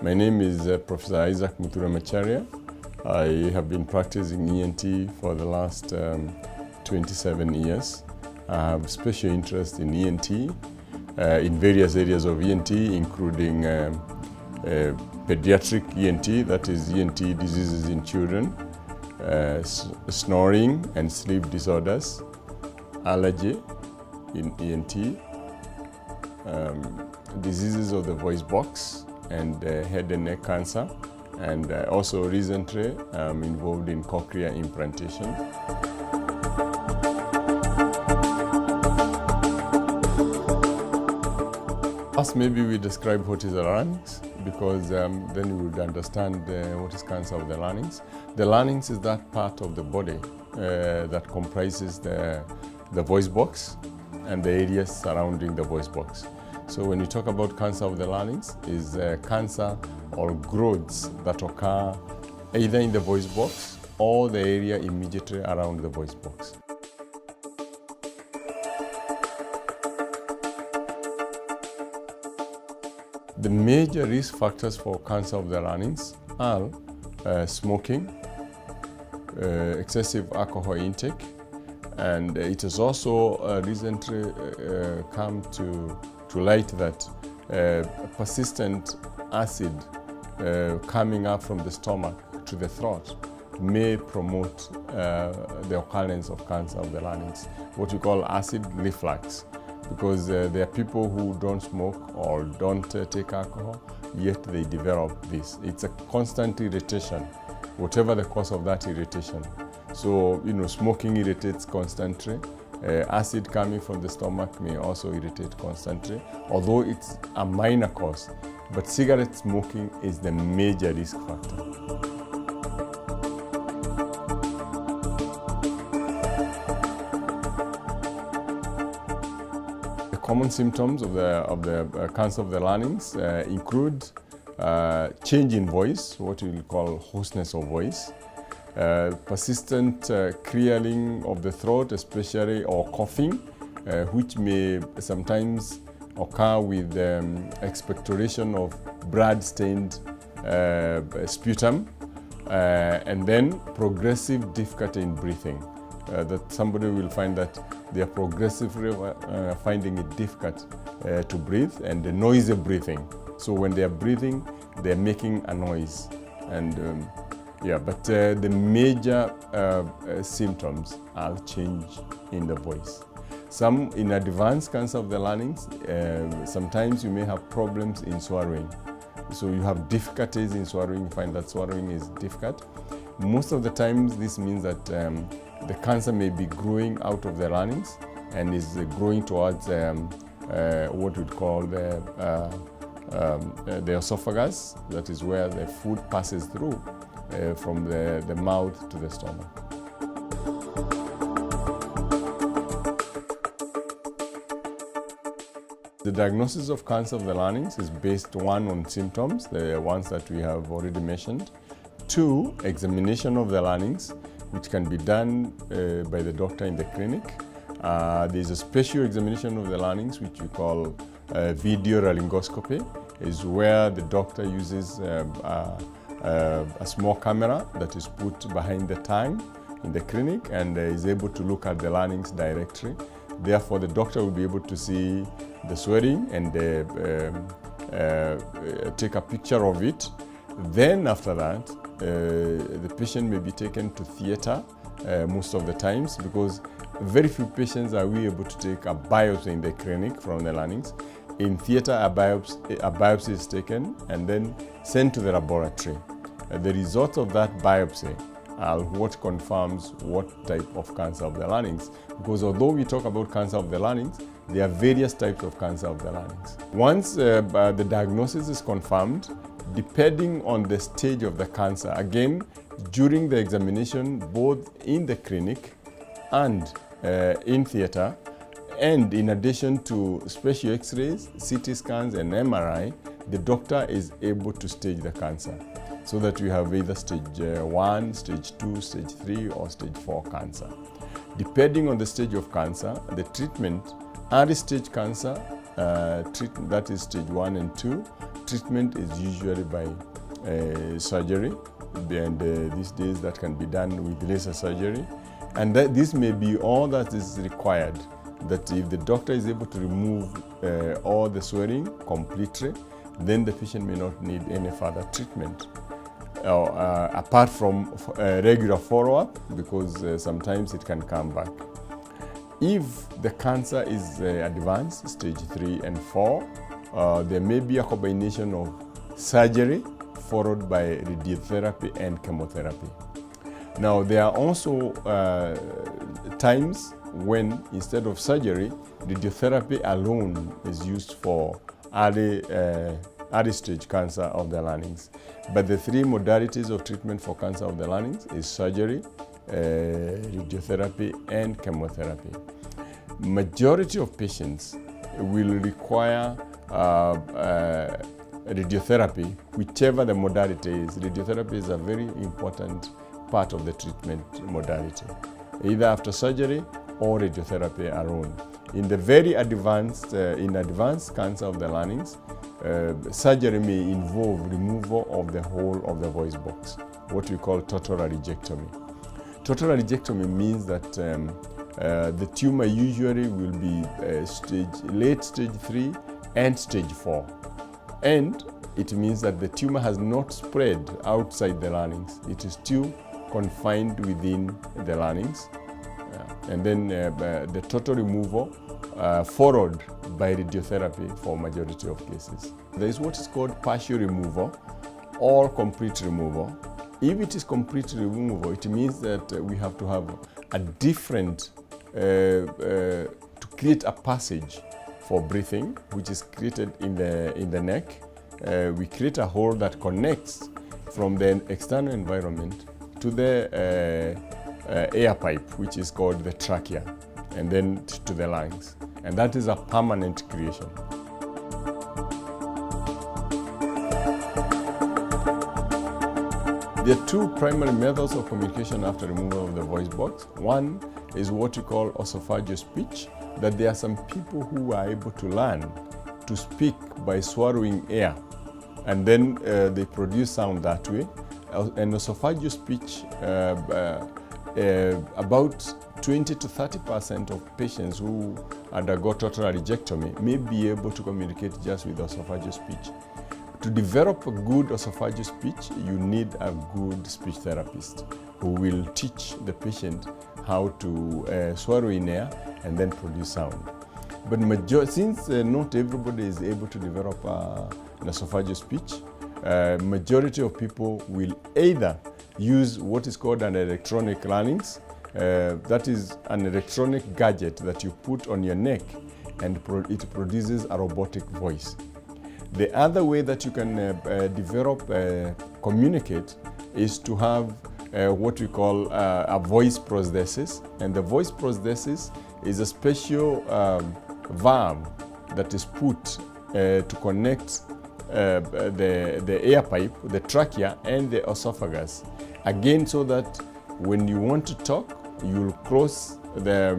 My name is Professor Isaac Macharia Muthure. I have been practicing ENT for the last 27 years. I have special interest in ENT, in various areas of ENT, including pediatric ENT, that is ENT diseases in children, snoring and sleep disorders, allergy in ENT, diseases of the voice box, and head and neck cancer, and also recently I'm involved in cochlear implantation. First, maybe we describe what is the larynx, because then you would understand what is cancer of the larynx. The larynx is that part of the body that comprises the voice box and the areas surrounding the voice box. So when you talk about cancer of the larynx, is cancer or growths that occur either in the voice box or the area immediately around the voice box. The major risk factors for cancer of the larynx are smoking, excessive alcohol intake, and it has also recently come to light that persistent acid coming up from the stomach to the throat may promote the occurrence of cancer of the larynx, what we call acid reflux, because there are people who don't smoke or don't take alcohol, yet they develop this. It's a constant irritation, whatever the cause of that irritation. So, smoking irritates constantly. Acid coming from the stomach may also irritate constantly, although it's a minor cause. But cigarette smoking is the major risk factor. The common symptoms of the cancer of the larynx include change in voice, what we call hoarseness of voice, persistent clearing of the throat, especially, or coughing, which may sometimes occur with expectoration of blood-stained sputum, and then progressive difficulty in breathing. That somebody will find that they are progressively finding it difficult to breathe, and the noisy breathing. So when they are breathing, they are making a noise. And but the major symptoms are change in the voice. Some in advanced cancer of the larynx, sometimes you may have problems in swallowing. So you have difficulties in swallowing, you find that swallowing is difficult. Most of the times this means that the cancer may be growing out of the larynx and is growing towards what we'd call the esophagus, that is where the food passes through. From the mouth to the stomach. The diagnosis of cancer of the larynx is based, one, on symptoms, the ones that we have already mentioned. Two, examination of the larynx, which can be done by the doctor in the clinic. There's a special examination of the larynx, which we call video laryngoscopy, is where the doctor uses a small camera that is put behind the tongue in the clinic and is able to look at the larynx directly. Therefore, the doctor will be able to see the swelling and take a picture of it. Then after that, the patient may be taken to theater most of the times, because very few patients are we able to take a biopsy in the clinic from the larynx. In theater, a biopsy is taken and then sent to the laboratory. The results of that biopsy are what confirms what type of cancer of the larynx. Because although we talk about cancer of the larynx, there are various types of cancer of the larynx. Once the diagnosis is confirmed, depending on the stage of the cancer, again, during the examination, both in the clinic and in theater, and in addition to special X-rays, CT scans, and MRI, the doctor is able to stage the cancer, so that we have either stage 1, stage 2, stage 3, or stage 4 cancer. Depending on the stage of cancer, the treatment, early stage cancer treatment, that is stage 1 and 2, treatment is usually by surgery, and these days that can be done with laser surgery. And that this may be all that is required, that if the doctor is able to remove all the swelling completely, then the patient may not need any further treatment. Apart from regular follow-up, because sometimes it can come back. If the cancer is advanced, stage 3 and 4, there may be a combination of surgery followed by radiotherapy and chemotherapy. Now, there are also times when, instead of surgery, radiotherapy alone is used for early stage cancer of the larynx. But the 3 modalities of treatment for cancer of the larynx is surgery, radiotherapy, and chemotherapy. Majority of patients will require radiotherapy, whichever the modality is. Radiotherapy is a very important part of the treatment modality, either after surgery or radiotherapy alone. In the very advanced, advanced cancer of the larynx, surgery may involve removal of the whole of the voice box, what we call total laryngectomy. Total laryngectomy means that the tumor usually will be late stage 3 and stage 4. And it means that the tumor has not spread outside the larynx. It is still confined within the larynx. And then the total removal followed by radiotherapy for majority of cases. There is what is called partial removal or complete removal. If it is complete removal, it means that we have to have a different, to create a passage for breathing, which is created in the neck. We create a hole that connects from the external environment to the air pipe, which is called the trachea, and then to the lungs. And that is a permanent creation. There are 2 primary methods of communication after removal of the voice box. One is what we call esophageal speech, that there are some people who are able to learn to speak by swallowing air, and then they produce sound that way. And esophageal speech, about 20 to 30% of patients who undergo total laryngectomy may be able to communicate just with esophageal speech. To develop a good esophageal speech, you need a good speech therapist who will teach the patient how to swallow in air and then produce sound. But since not everybody is able to develop an esophageal speech, majority of people will either use what is called an electronic larynx. That is an electronic gadget that you put on your neck, and it produces a robotic voice. The other way that you can communicate is to have what we call a voice prosthesis. And the voice prosthesis is a special valve that is put to connect the air pipe, the trachea, and the esophagus. Again, so that when you want to talk, you'll close the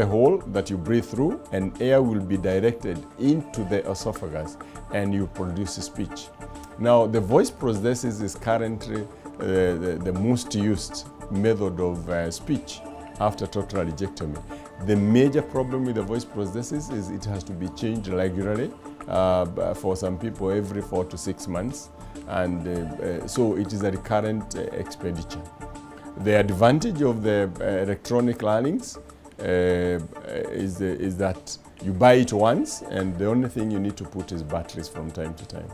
hole that you breathe through, and air will be directed into the esophagus, and you produce speech. Now, the voice prosthesis is currently the most used method of speech after total laryngectomy. The major problem with the voice prosthesis is it has to be changed regularly, for some people every 4 to 6 months, and so it is a recurrent expenditure. The advantage of the electronic larynx is that you buy it once, and the only thing you need to put is batteries from time to time.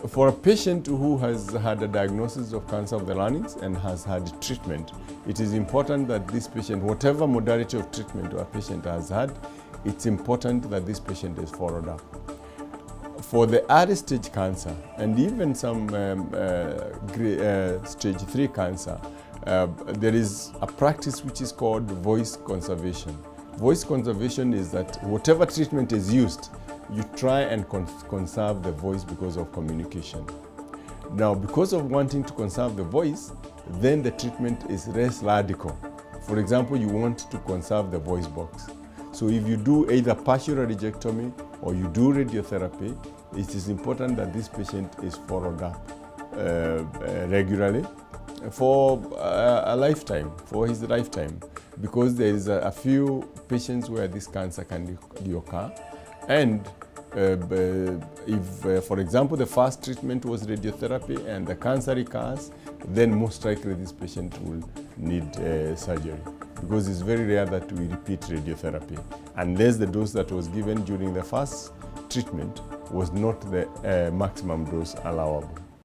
For a patient who has had a diagnosis of cancer of the larynx and has had treatment, it is important that this patient, whatever modality of treatment a patient has had, it's important that this patient is followed up. For the early stage cancer and even some stage 3 cancer, there is a practice which is called voice conservation. Voice conservation is that whatever treatment is used, you try and conserve the voice because of communication. Now, because of wanting to conserve the voice, then the treatment is less radical. For example, you want to conserve the voice box. So if you do either partial radiectomy or you do radiotherapy, it is important that this patient is followed up regularly for a lifetime, for his lifetime, because there is a few patients where this cancer can occur. And if, for example, the first treatment was radiotherapy and the cancer recurs, then most likely this patient will need surgery, because it's very rare that we repeat radiotherapy, unless the dose that was given during the first treatment was not the maximum dose allowable.